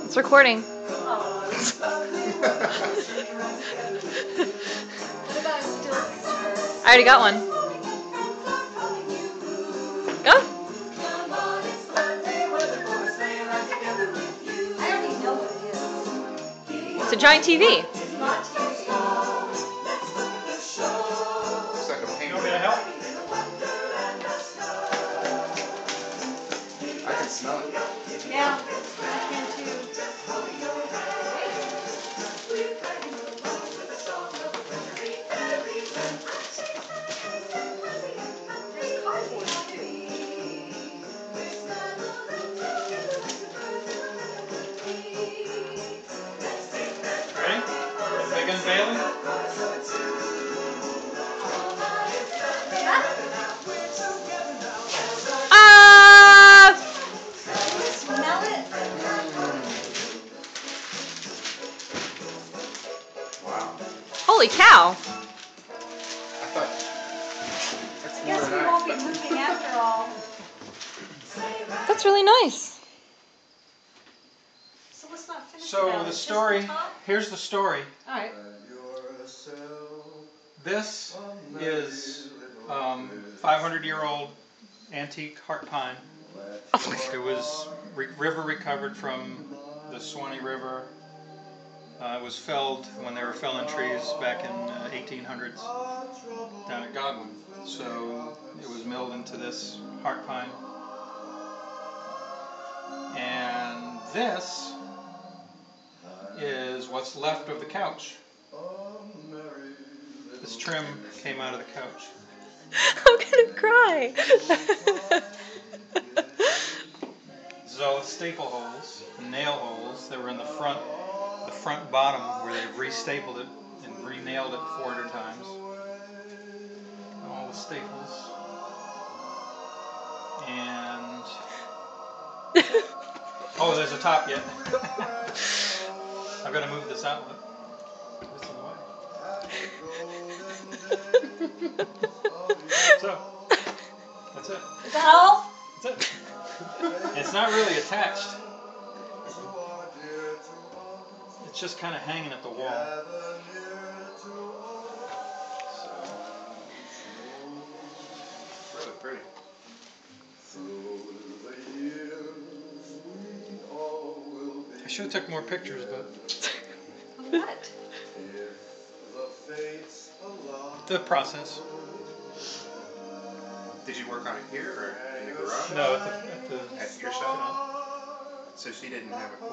It's recording. I already got one. Go. I don't even know what it is. It's a giant TV. It's not TV. Looks like a painting. You want me to help? I can smell it. Yeah, I can too. There's cardboard too. Ready? Big unveiling? Smell it? Wow. Holy cow. I thought that's I guess we won't be moving after all. That's really nice. So let's not finish So without the it. Just story, the top? here's the story. Alright. This is 500-year-old antique heart pine. It was river recovered from the Swanee River. It was felled when they were felling trees back in 1800s down at Godwin. So it was milled into this heart pine. And this is what's left of the couch. This trim came out of the couch. I'm gonna cry. This is all the staple holes, the nail holes that were in the front bottom where they've restapled it and re-nailed it 400 times. All the staples. And oh, there's a top yet. I've got to move this outlet. This is the way. So, that's it. Is that all? That's it. It's not really attached. It's just kind of hanging at the wall. really pretty. I should have took more pictures, but What? the process. Did you work on it here or in the garage? No, at the At your shop? So she didn't have a clue.